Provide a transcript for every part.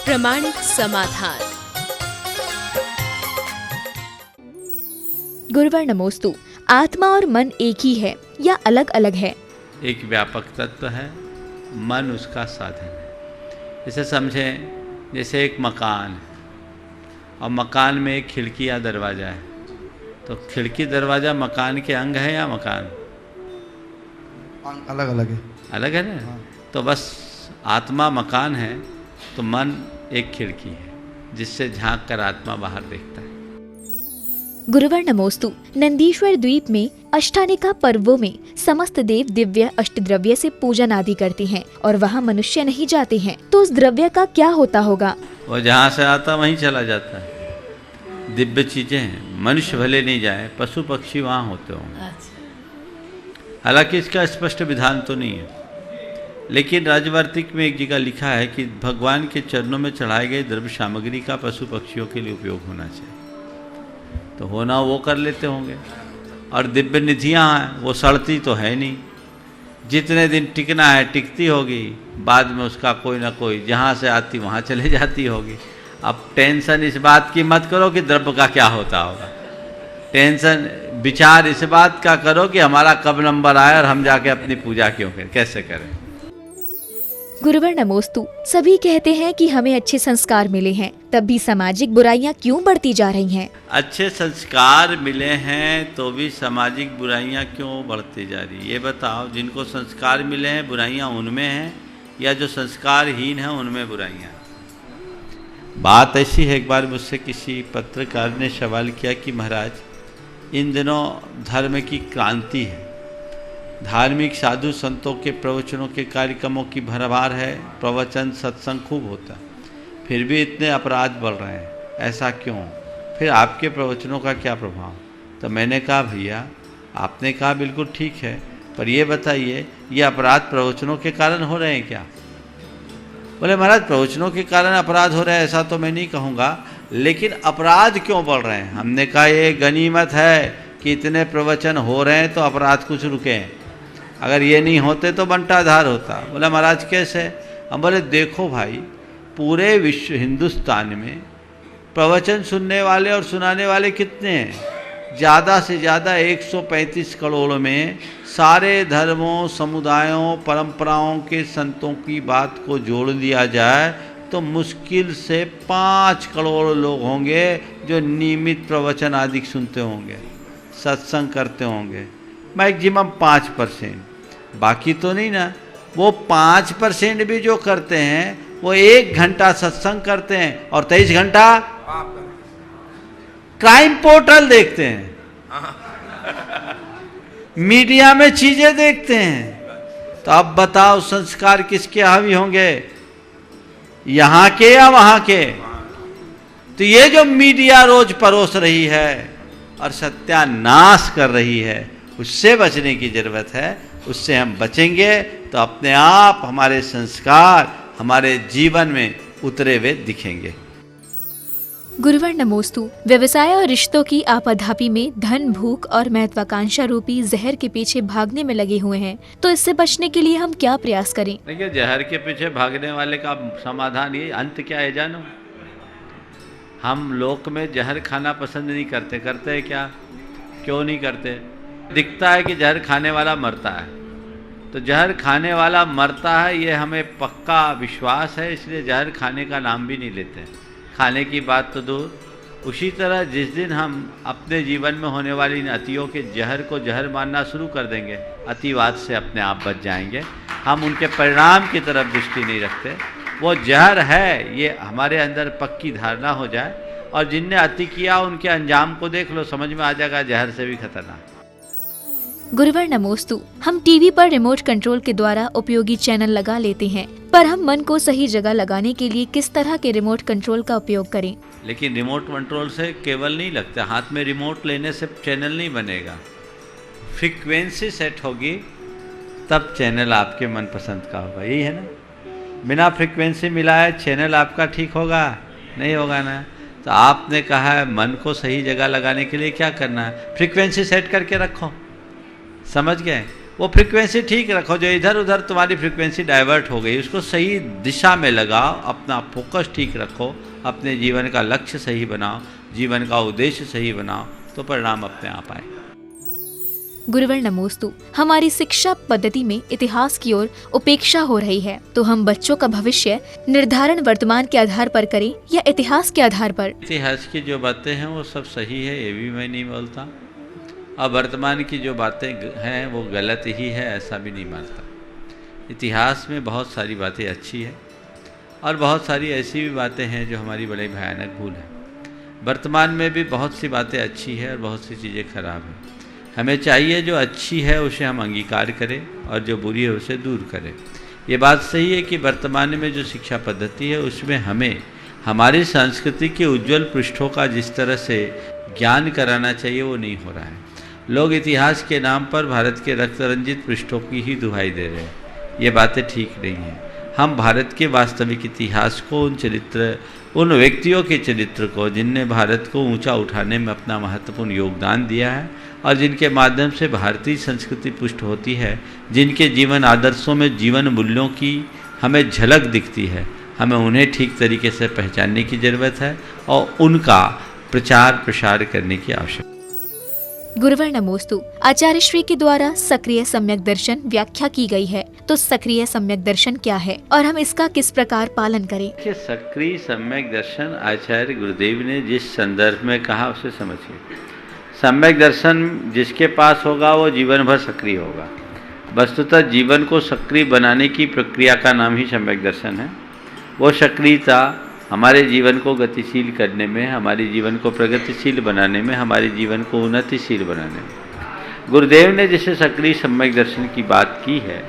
प्रमाणित समाधान। गुरुवर नमोस्तु। आत्मा और मन एक ही है या अलग अलग है? एक व्यापक तत्व है, मन उसका साधन है। इसे समझें जैसे एक मकान है और मकान में एक खिड़की या दरवाज़ा है, तो खिड़की दरवाज़ा मकान के अंग है या मकान अलग अलग है? अलग है ना। हाँ। तो बस आत्मा मकान है तो मन एक खिड़की है जिससे झांक कर आत्मा बाहर देखता है। गुरुवर नमोस्तु। नंदीश्वर द्वीप में अष्टानिका पर्वों में समस्त देव दिव्य अष्टद्रव्य से पूजन आदि करते हैं और वहाँ मनुष्य नहीं जाते हैं, तो उस द्रव्य का क्या होता होगा? वो जहाँ से आता वहीं चला जाता है। दिव्य चीजें हैं, मनुष्य भले नहीं जाए, पशु पक्षी वहाँ होते होंगे। हालांकि इसका स्पष्ट विधान तो नहीं है, लेकिन राजवार्तिक में एक जगह लिखा है कि भगवान के चरणों में चढ़ाए गए द्रव्य सामग्री का पशु पक्षियों के लिए उपयोग होना चाहिए, तो होना वो कर लेते होंगे। और दिव्य निधियाँ हैं, वो सड़ती तो है नहीं, जितने दिन टिकना है टिकती होगी, बाद में उसका कोई ना कोई जहाँ से आती वहाँ चले जाती होगी। अब टेंशन इस बात की मत करो कि द्रव्य का क्या होता होगा, टेंशन विचार इस बात का करो कि हमारा कब नंबर आए और हम जाके अपनी पूजा क्यों करें, कैसे करें। गुरुवर नमोस्तु। सभी कहते हैं कि हमें अच्छे संस्कार मिले हैं, तब भी सामाजिक बुराइयां क्यों बढ़ती जा रही हैं? अच्छे संस्कार मिले हैं तो भी सामाजिक बुराइयां क्यों बढ़ती जा रही? ये बताओ, जिनको संस्कार मिले हैं बुराइयां उनमें हैं या जो संस्कारहीन हैं उनमें बुराइयां? बात ऐसी है, एक बार मुझसे किसी पत्रकार ने सवाल किया कि महाराज इन दिनों धर्म की क्रांति है, धार्मिक साधु संतों के प्रवचनों के कार्यक्रमों की भरमार है, प्रवचन सत्संग खूब होता है, फिर भी इतने अपराध बढ़ रहे हैं, ऐसा क्यों? फिर आपके प्रवचनों का क्या प्रभाव? तो मैंने कहा भैया आपने कहा बिल्कुल ठीक है, पर ये बताइए ये अपराध प्रवचनों के कारण हो रहे हैं क्या? बोले महाराज प्रवचनों के कारण अपराध हो रहे हैं ऐसा तो मैं नहीं कहूँगा, लेकिन अपराध क्यों बढ़ रहे हैं? हमने कहा ये गनीमत है कि इतने प्रवचन हो रहे हैं तो अपराध कुछ रुके हैं, अगर ये नहीं होते तो बंटाधार होता। बोला महाराज कैसे? हम बोले देखो भाई, पूरे विश्व हिंदुस्तान में प्रवचन सुनने वाले और सुनाने वाले कितने हैं? ज़्यादा से ज़्यादा 135 करोड़ में सारे धर्मों, समुदायों, परंपराओं के संतों की बात को जोड़ दिया जाए तो मुश्किल से 5 करोड़ लोग होंगे जो नियमित प्रवचन आदि सुनते होंगे, सत्संग करते होंगे। मैक्सिमम 5%, बाकी तो नहीं ना। वो 5% भी जो करते हैं वो 1 घंटा सत्संग करते हैं और 23 घंटा क्राइम पोर्टल देखते हैं, मीडिया में चीजें देखते हैं। तो अब बताओ संस्कार किसके हावी होंगे, यहाँ के या वहाँ के? तो ये जो मीडिया रोज परोस रही है और सत्यानाश कर रही है, उससे बचने की जरूरत है। उससे हम बचेंगे तो अपने आप हमारे संस्कार हमारे जीवन में उतरे हुए दिखेंगे। गुरुवर नमोस्तु। व्यवसाय और रिश्तों की आपाधापी में धन, भूख और महत्वाकांक्षा रूपी जहर के पीछे भागने में लगे हुए हैं, तो इससे बचने के लिए हम क्या प्रयास करें? देखिए, जहर के पीछे भागने वाले का समाधान ये अंत क्या है जानो? हम लोक में जहर खाना पसंद नहीं करते, करते हैं क्या? क्यों नहीं करते? दिखता है कि जहर खाने वाला मरता है, तो जहर खाने वाला मरता है ये हमें पक्का विश्वास है, इसलिए जहर खाने का नाम भी नहीं लेते। खाने की बात तो दूर। उसी तरह जिस दिन हम अपने जीवन में होने वाली इन अतियों के जहर को जहर मानना शुरू कर देंगे, अतिवाद से अपने आप बच जाएंगे। हम उनके परिणाम की तरफ दृष्टि नहीं रखते, वो जहर है ये हमारे अंदर पक्की धारणा हो जाए, और जिनने अति किया उनके अंजाम को देख लो, समझ में आ जाएगा जहर से भी खतरनाक। गुरुवर नमोस्तु। हम टीवी पर रिमोट कंट्रोल के द्वारा उपयोगी चैनल लगा लेते हैं, पर हम मन को सही जगह लगाने के लिए किस तरह के रिमोट कंट्रोल का उपयोग करें? लेकिन रिमोट कंट्रोल से केवल नहीं लगता, हाथ में रिमोट लेने से चैनल नहीं बनेगा। फ्रीक्वेंसी सेट होगी तब चैनल आपके मनपसंद का होगा, यही है ना। बिना फ्रीक्वेंसी मिलाए चैनल आपका ठीक होगा? नहीं होगा ना। तो आपने कहा है मन को सही जगह लगाने के लिए क्या करना है? फ्रीक्वेंसी सेट करके रखो, समझ गए? वो फ्रिक्वेंसी ठीक रखो, जो इधर उधर तुम्हारी फ्रिक्वेंसी डाइवर्ट हो गई उसको सही दिशा में लगाओ, अपना फोकस ठीक रखो, अपने जीवन का लक्ष्य सही बनाओ, जीवन का उद्देश्य सही बनाओ, तो परिणाम अपने आप आए। गुरुवर नमोस्तु। हमारी शिक्षा पद्धति में इतिहास की ओर उपेक्षा हो रही है, तो हम बच्चों का भविष्य निर्धारण वर्तमान के आधार पर करें या इतिहास के आधार पर? इतिहास की जो बातें हैं वो सब सही है, ये भी मैं नहीं बोलता, और वर्तमान की जो बातें हैं वो गलत ही है, ऐसा भी नहीं मानता। इतिहास में बहुत सारी बातें अच्छी है और बहुत सारी ऐसी भी बातें हैं जो हमारी बड़ी भयानक भूल है। वर्तमान में भी बहुत सी बातें अच्छी है और बहुत सी चीज़ें खराब हैं। हमें चाहिए जो अच्छी है उसे हम अंगीकार करें और जो बुरी है उसे दूर करें। ये बात सही है कि वर्तमान में जो शिक्षा पद्धति है उसमें हमें हमारी संस्कृति के उज्जवल पृष्ठों का जिस तरह से ज्ञान कराना चाहिए वो नहीं हो रहा है। लोग इतिहास के नाम पर भारत के रक्त रंजित पृष्ठों की ही दुहाई दे रहे हैं। ये बातें ठीक नहीं हैं। हम भारत के वास्तविक इतिहास को, उन व्यक्तियों के चरित्र को जिनने भारत को ऊंचा उठाने में अपना महत्वपूर्ण योगदान दिया है और जिनके माध्यम से भारतीय संस्कृति पुष्ट होती है, जिनके जीवन आदर्शों में जीवन मूल्यों की हमें झलक दिखती है, हमें उन्हें ठीक तरीके से पहचानने की ज़रूरत है और उनका प्रचार प्रसार करने की आवश्यकता है। गुरुवर नमोस्तु। आचार्य श्री के द्वारा सक्रिय सम्यक दर्शन व्याख्या की गई है, तो सक्रिय सम्यक दर्शन क्या है और हम इसका किस प्रकार पालन करें? सक्रिय सम्यक दर्शन आचार्य गुरुदेव ने जिस संदर्भ में कहा उसे समझिए। सम्यक दर्शन जिसके पास होगा वो जीवन भर सक्रिय होगा। वस्तुतः जीवन को सक्रिय बनाने की प्रक्रिया का नाम ही सम्यक दर्शन है। वो सक्रियता हमारे जीवन को गतिशील करने में, हमारे जीवन को प्रगतिशील बनाने में, हमारे जीवन को उन्नतिशील बनाने में गुरुदेव ने जिसे सक्रिय सम्यक दर्शन की बात की है,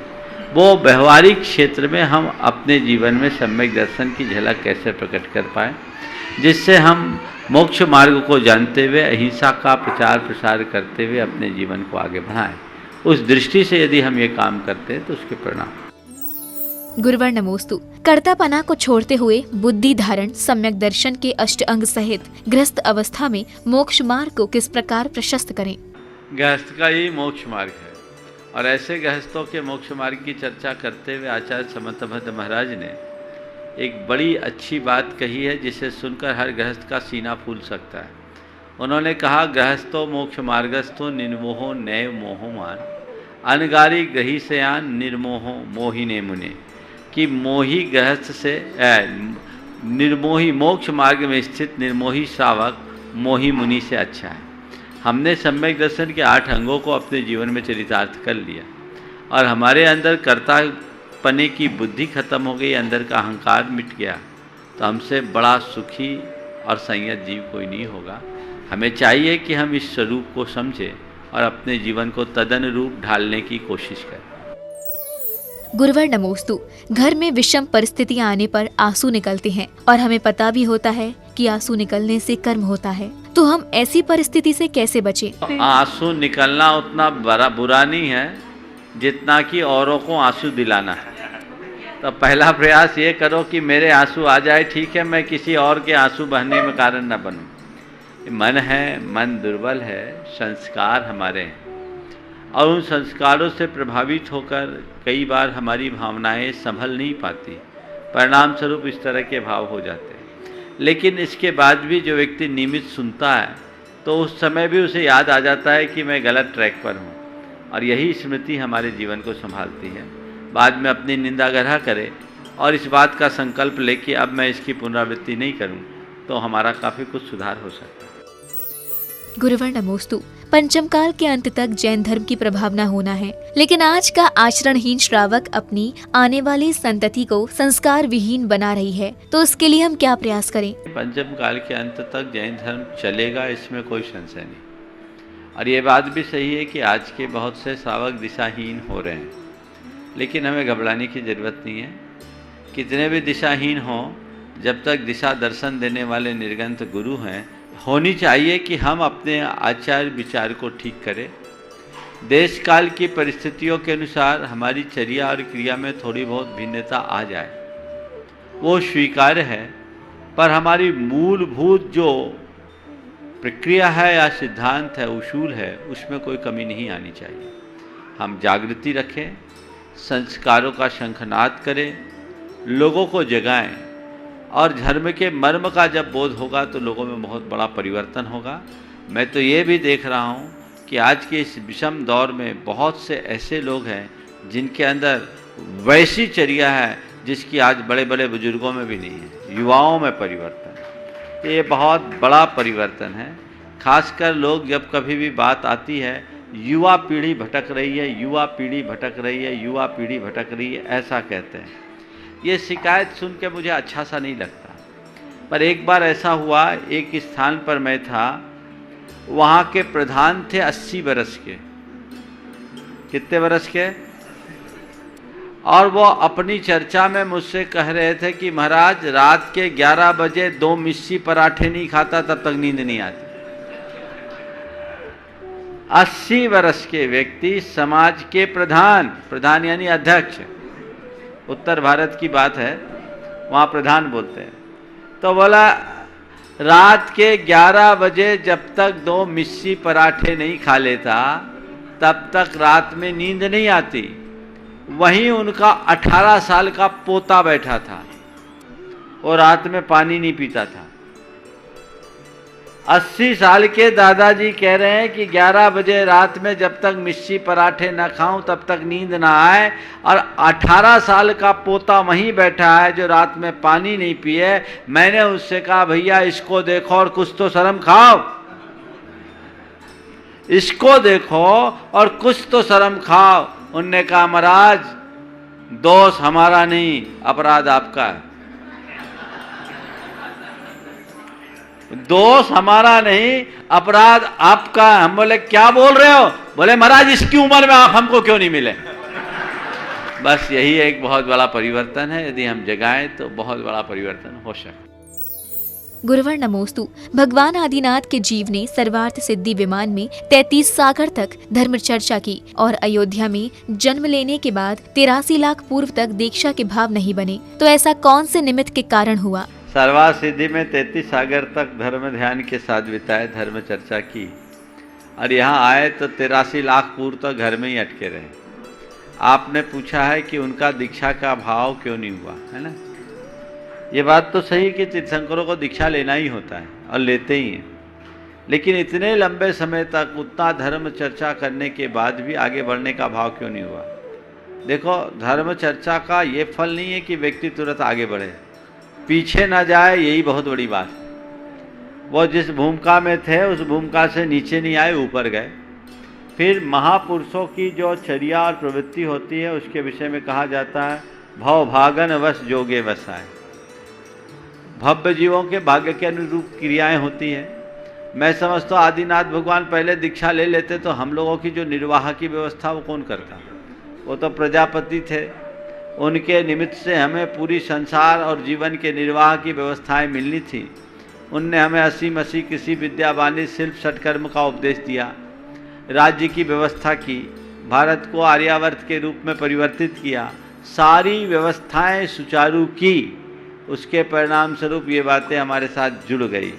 वो व्यवहारिक क्षेत्र में हम अपने जीवन में सम्यक दर्शन की झलक कैसे प्रकट कर पाए, जिससे हम मोक्ष मार्ग को जानते हुए अहिंसा का प्रचार प्रसार करते हुए अपने जीवन को आगे बढ़ाएं। उस दृष्टि से यदि हम ये काम करते हैं तो उसके परिणाम। गुरुवर नमोस्तु। कर्तापना को छोड़ते हुए बुद्धि धारण सम्यक दर्शन के अष्ट अंग सहित गृहस्थ अवस्था में मोक्ष मार्ग को किस प्रकार प्रशस्त करें? गृहस्थ का ही मोक्ष मार्ग है और ऐसे गृहस्थों के मोक्ष मार्ग की चर्चा करते हुए आचार्य समर्थभद्र महाराज ने एक बड़ी अच्छी बात कही है जिसे सुनकर हर गृहस्थ का सीना फूल सकता है। उन्होंने कहा, गृहस्थो मोक्ष मार्गस्थो निर्मोहो नैव मोहमान अनगारी ग्रही सयान निर्मोहो मोहिने मुने, कि मोही गृहस्थ से निर्मोही मोक्ष मार्ग में स्थित निर्मोही श्रावक मोही मुनि से अच्छा है। हमने सम्यक दर्शन के 8 अंगों को अपने जीवन में चरितार्थ कर लिया और हमारे अंदर कर्तापने की बुद्धि खत्म हो गई, अंदर का अहंकार मिट गया, तो हमसे बड़ा सुखी और संयत जीव कोई नहीं होगा। हमें चाहिए कि हम इस स्वरूप को समझें और अपने जीवन को तदनुरूप ढालने की कोशिश करें। गुरुवर नमोस्तु। घर में विषम परिस्थितियां आने पर आंसू निकलते हैं और हमें पता भी होता है कि आंसू निकलने से कर्म होता है, तो हम ऐसी परिस्थिति से कैसे बचें? आंसू निकलना उतना बुरा नहीं है जितना कि औरों को आंसू दिलाना है। तो पहला प्रयास ये करो कि मेरे आंसू आ जाए, ठीक है, मैं किसी और के आंसू बहने में कारण न बनूं। मन है, मन दुर्बल है, संस्कार हमारे हैं और उन संस्कारों से प्रभावित होकर कई बार हमारी भावनाएं संभल नहीं पाती, परिणाम स्वरूप इस तरह के भाव हो जाते हैं। लेकिन इसके बाद भी जो व्यक्ति नियमित सुनता है तो उस समय भी उसे याद आ जाता है कि मैं गलत ट्रैक पर हूँ, और यही स्मृति हमारे जीवन को संभालती है। बाद में अपनी निंदा ग्रह करे और इस बात का संकल्प ले कि अब मैं इसकी पुनरावृत्ति नहीं करूँ, तो हमारा काफ़ी कुछ सुधार हो सकता है। गुरुवर नमोस्तु। पंचम काल के अंत तक जैन धर्म की प्रभावना होना है, लेकिन आज का आचरणहीन श्रावक अपनी आने वाली संतति को संस्कार विहीन बना रही है, तो उसके लिए हम क्या प्रयास करें? पंचम काल के अंत तक जैन धर्म चलेगा, इसमें कोई संशय नहीं। और ये बात भी सही है कि आज के बहुत से श्रावक दिशाहीन हो रहे हैं, लेकिन हमें घबराने की ज़रूरत नहीं है। कितने भी दिशाहीन हों, जब तक दिशा दर्शन देने वाले निर्गंत गुरु हैं, होनी चाहिए कि हम अपने आचार विचार को ठीक करें। देश काल की परिस्थितियों के अनुसार हमारी चर्या और क्रिया में थोड़ी बहुत भिन्नता आ जाए, वो स्वीकार्य है, पर हमारी मूलभूत जो प्रक्रिया है या सिद्धांत है, उसूल है, उसमें कोई कमी नहीं आनी चाहिए। हम जागृति रखें, संस्कारों का शंखनाद करें, लोगों को जगाएं, और धर्म के मर्म का जब बोध होगा तो लोगों में बहुत बड़ा परिवर्तन होगा। मैं तो ये भी देख रहा हूँ कि आज के इस विषम दौर में बहुत से ऐसे लोग हैं जिनके अंदर वैसी चर्या है जिसकी आज बड़े बड़े बुजुर्गों में भी नहीं है। युवाओं में परिवर्तन, ये बहुत बड़ा परिवर्तन है। खासकर लोग जब कभी भी बात आती है युवा पीढ़ी भटक रही है, युवा पीढ़ी भटक रही है, युवा पीढ़ी भटक रही है, ऐसा कहते हैं। ये शिकायत सुन के मुझे अच्छा सा नहीं लगता। पर एक बार ऐसा हुआ, एक स्थान पर मैं था, वहाँ के प्रधान थे 80 बरस के। कितने बरस के? और वो अपनी चर्चा में मुझसे कह रहे थे कि महाराज रात के 11 बजे 2 मिस्सी पराठे नहीं खाता तब तक नींद नहीं आती। 80 वर्ष के व्यक्ति, समाज के प्रधान यानी अध्यक्ष, उत्तर भारत की बात है, वहाँ प्रधान बोलते हैं। तो बोला रात के 11 बजे जब तक 2 मिस्सी पराठे नहीं खा लेता तब तक रात में नींद नहीं आती। वहीं उनका 18 साल का पोता बैठा था, वो रात में पानी नहीं पीता था। 80 साल के दादाजी कह रहे हैं कि 11 बजे रात में जब तक मिस्सी पराठे न खाऊं तब तक नींद ना आए, और 18 साल का पोता वहीं बैठा है जो रात में पानी नहीं पिए। मैंने उससे कहा भैया इसको देखो और कुछ तो शर्म खाओ, इसको देखो और कुछ तो शर्म खाओ। उनने कहा महाराज दोष हमारा नहीं, अपराध आपका है। दोष हमारा नहीं, अपराध आपका। हम बोले क्या बोल रहे हो? बोले महाराज इसकी उम्र में आप हमको क्यों नहीं मिले। बस यही एक बहुत बड़ा परिवर्तन है। यदि हम जगाएं तो बहुत बड़ा परिवर्तन हो सकता है। गुरुवर नमोस्तु। भगवान आदिनाथ के जीव ने सर्वार्थ सिद्धि विमान में 33 सागर तक धर्म चर्चा की और अयोध्या में जन्म लेने के बाद 83 लाख पूर्व तक दीक्षा के भाव नहीं बने, तो ऐसा कौन से निमित्त के कारण हुआ? सर्वार्थ सिद्धि में 33 सागर तक धर्म ध्यान के साथ बिताए, धर्म चर्चा की, और यहाँ आए तो 83 लाख पूर्व तक घर में ही अटके रहे। आपने पूछा है कि उनका दीक्षा का भाव क्यों नहीं हुआ, है ना? ये बात तो सही कि तीर्थंकरों को दीक्षा लेना ही होता है और लेते ही हैं, लेकिन इतने लंबे समय तक उतना धर्म चर्चा करने के बाद भी आगे बढ़ने का भाव क्यों नहीं हुआ? देखो, धर्म चर्चा का ये फल नहीं है कि व्यक्ति तुरंत आगे बढ़े, पीछे ना जाए, यही बहुत बड़ी बात है। वो जिस भूमिका में थे उस भूमिका से नीचे नहीं आए, ऊपर गए। फिर महापुरुषों की जो चर्या और प्रवृत्ति होती है उसके विषय में कहा जाता है भव भागन वश जोगे वसाए। भव्य जीवों के भाग्य के अनुरूप क्रियाएं होती हैं। मैं समझता हूँ आदिनाथ भगवान पहले दीक्षा ले लेते तो हम लोगों की जो निर्वाह की व्यवस्था वो कौन करता? वो तो प्रजापति थे। उनके निमित्त से हमें पूरी संसार और जीवन के निर्वाह की व्यवस्थाएं मिलनी थी। उनने हमें हंसी मसी किसी विद्यावानी शिल्प सत्कर्म का उपदेश दिया, राज्य की व्यवस्था की, भारत को आर्यावर्त के रूप में परिवर्तित किया, सारी व्यवस्थाएं सुचारू की। उसके परिणाम स्वरूप ये बातें हमारे साथ जुड़ गई।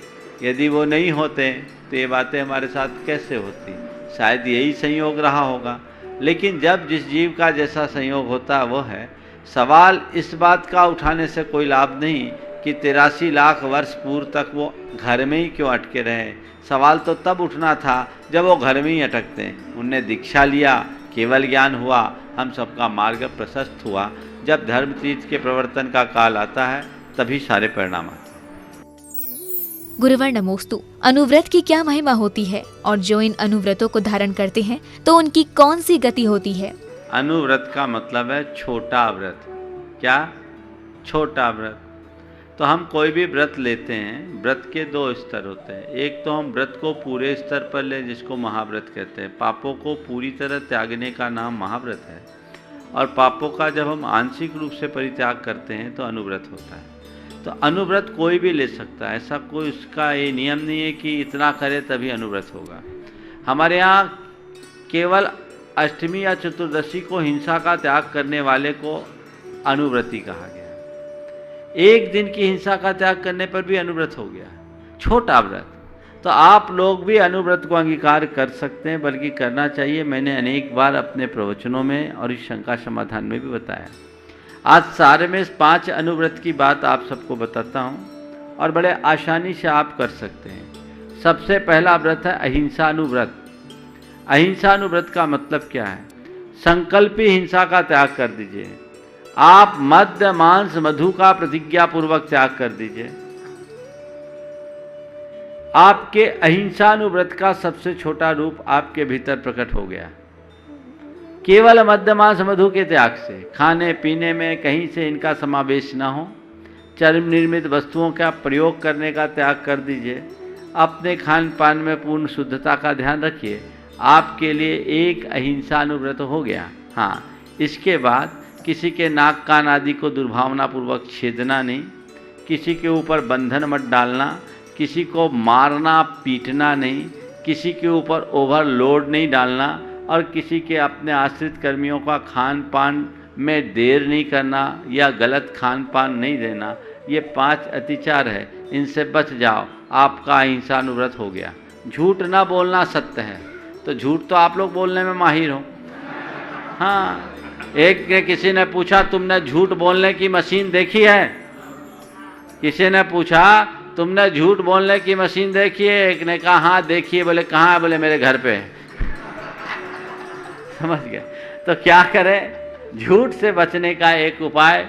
यदि वो नहीं होते तो ये बातें हमारे साथ कैसे होती? शायद यही संयोग रहा होगा। लेकिन जब जिस जीव का जैसा संयोग होता है वो है। सवाल इस बात का उठाने से कोई लाभ नहीं कि 83 लाख वर्ष पूर्व तक वो घर में ही क्यों अटके रहे। सवाल तो तब उठना था जब वो घर में ही अटकते हैं। उनने दीक्षा लिया, केवल ज्ञान हुआ, हम सबका मार्ग प्रशस्त हुआ। जब धर्म तीर्थ के प्रवर्तन का काल आता है तभी सारे परिणाम आते हैं। गुरुवर नमोस्तु। अनुव्रत की क्या महिमा होती है और जो इन अनुव्रतों को धारण करते हैं तो उनकी कौन सी गति होती है? अनुव्रत का मतलब है छोटा व्रत। क्या? छोटा व्रत। तो हम कोई भी व्रत लेते हैं, व्रत के 2 स्तर होते हैं। एक तो हम व्रत को पूरे स्तर पर ले, जिसको महाव्रत कहते हैं। पापों को पूरी तरह त्यागने का नाम महाव्रत है, और पापों का जब हम आंशिक रूप से परित्याग करते हैं तो अनुव्रत होता है। तो अनुव्रत कोई भी ले सकता है, ऐसा कोई उसका ये नियम नहीं है कि इतना करे तभी अनुव्रत होगा। हमारे यहाँ केवल अष्टमी या चतुर्दशी को हिंसा का त्याग करने वाले को अनुव्रती कहा गया। एक दिन की हिंसा का त्याग करने पर भी अनुव्रत हो गया। छोटा व्रत। तो आप लोग भी अनुव्रत को अंगीकार कर सकते हैं, बल्कि करना चाहिए। मैंने अनेक बार अपने प्रवचनों में और इस शंका समाधान में भी बताया। आज सारे में 5 अनुव्रत की बात आप सबको बताता हूँ और बड़े आसानी से आप कर सकते हैं। सबसे पहला व्रत है अहिंसा अनुव्रत। अहिंसा अनुव्रत का मतलब क्या है? संकल्पी हिंसा का त्याग कर दीजिए। आप मद्य मांस मधु का प्रतिज्ञा पूर्वक त्याग कर दीजिए। आपके अहिंसानुव्रत का सबसे छोटा रूप आपके भीतर प्रकट हो गया। केवल मद्य मांस मधु के त्याग से, खाने पीने में कहीं से इनका समावेश ना हो, चर्म निर्मित वस्तुओं का प्रयोग करने का त्याग कर दीजिए। अपने खान पान में पूर्ण शुद्धता का ध्यान रखिए। आपके लिए एक अहिंसानुव्रत हो गया। हाँ, इसके बाद किसी के नाक कान आदि को दुर्भावनापूर्वक छेदना नहीं, किसी के ऊपर बंधन मत डालना, किसी को मारना पीटना नहीं, किसी के ऊपर ओवरलोड नहीं डालना और किसी के अपने आश्रित कर्मियों का खान पान में देर नहीं करना या गलत खान पान नहीं देना। ये 5 अतिचार है, इनसे बच जाओ। आपका अहिंसानुव्रत हो गया। झूठ ना बोलना सत्य है, तो झूठ तो आप लोग बोलने में माहिर हो। हाँ, एक ने किसी ने पूछा तुमने झूठ बोलने की मशीन देखी है? किसी ने पूछा तुमने झूठ बोलने की मशीन देखी है? एक ने कहा हाँ देखिए। बोले कहाँ है? बोले मेरे घर पे है। समझ गए? तो क्या करें? झूठ से बचने का एक उपाय,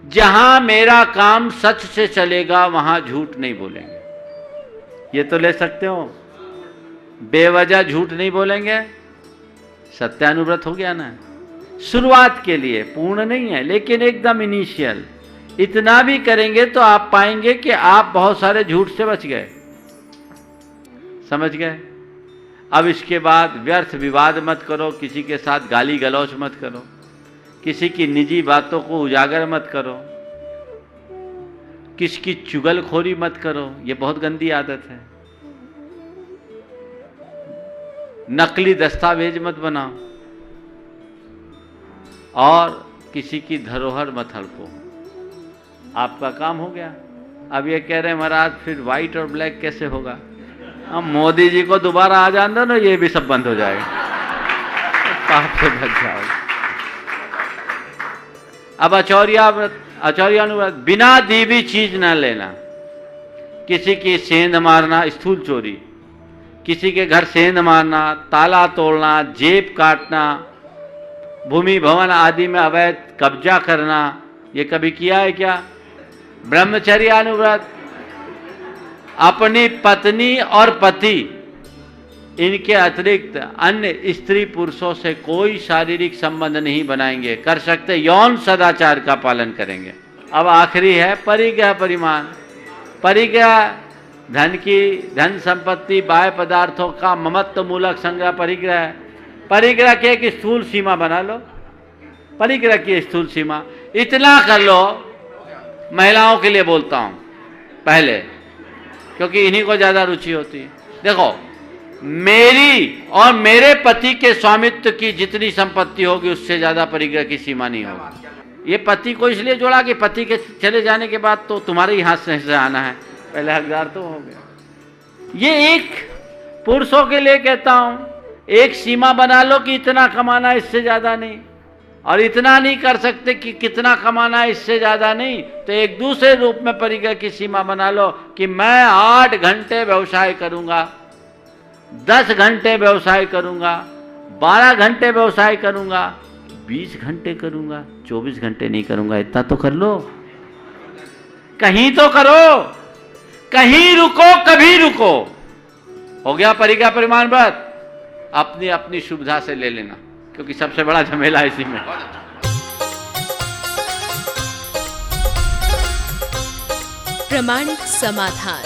जहां मेरा काम सच से चलेगा वहां झूठ नहीं बोलेंगे। ये तो ले सकते हो, बेवजह झूठ नहीं बोलेंगे। सत्यानुव्रत हो गया ना। शुरुआत के लिए, पूर्ण नहीं है लेकिन एकदम इनिशियल। इतना भी करेंगे तो आप पाएंगे कि आप बहुत सारे झूठ से बच गए। समझ गए? अब इसके बाद व्यर्थ विवाद मत करो, किसी के साथ गाली गलौच मत करो, किसी की निजी बातों को उजागर मत करो, किसी की चुगलखोरी मत करो। ये बहुत गंदी आदत है। नकली दस्तावेज मत बनाओ और किसी की धरोहर मत हड़पो। आपका काम हो गया। अब ये कह रहे हैं महाराज फिर व्हाइट और ब्लैक कैसे होगा? हम मोदी जी को दोबारा आ जान दो ना, ये भी सब बंद हो जाएगा। पाप से बच जाओ। अब आचौर्यानुव्रत, बिना दी भी चीज न लेना। किसी की सेंध मारना, स्थूल चोरी, किसी के घर सेंध मारना, ताला तोड़ना, जेब काटना, भूमि भवन आदि में अवैध कब्जा करना, ये कभी किया है क्या? ब्रह्मचर्यानुव्रत, अपनी पत्नी और पति इनके अतिरिक्त अन्य स्त्री पुरुषों से कोई शारीरिक संबंध नहीं बनाएंगे। कर सकते यौन सदाचार का पालन करेंगे। अब आखिरी है परिग्रह परिमाण। परिग्रह धन संपत्ति बाह्य पदार्थों का ममत्व मूलक संग्रह परिग्रह है। परिग्रह की एक स्थूल सीमा बना लो। परिग्रह की स्थूल सीमा इतना कर लो। महिलाओं के लिए बोलता हूं पहले, क्योंकि इन्हीं को ज्यादा रुचि होती है। देखो, मेरी और मेरे पति के स्वामित्व की जितनी संपत्ति होगी उससे ज्यादा परिग्रह की सीमा नहीं होगी। ये पति को इसलिए जोड़ा कि पति के चले जाने के बाद तो तुम्हारे ही हाथ से आना है, पहले हकदार तो हो गया। ये एक पुरुषों के लिए कहता हूं, एक सीमा बना लो कि इतना कमाना, इससे ज्यादा नहीं। और इतना नहीं कर सकते कि कितना कमाना है, इससे ज्यादा नहीं, तो एक दूसरे रूप में परिग्रह की सीमा बना लो कि मैं 8 घंटे व्यवसाय करूंगा, 10 घंटे व्यवसाय करूंगा, 12 घंटे व्यवसाय करूंगा, 20 घंटे करूंगा, 24 घंटे नहीं करूंगा। इतना तो कर लो। कहीं तो करो, कहीं रुको, कभी रुको। हो गया परिग्रह परिमाण व्रत। अपनी अपनी सुविधा से ले लेना, क्योंकि सबसे बड़ा झमेला इसी में। प्रमाणिक समाधान।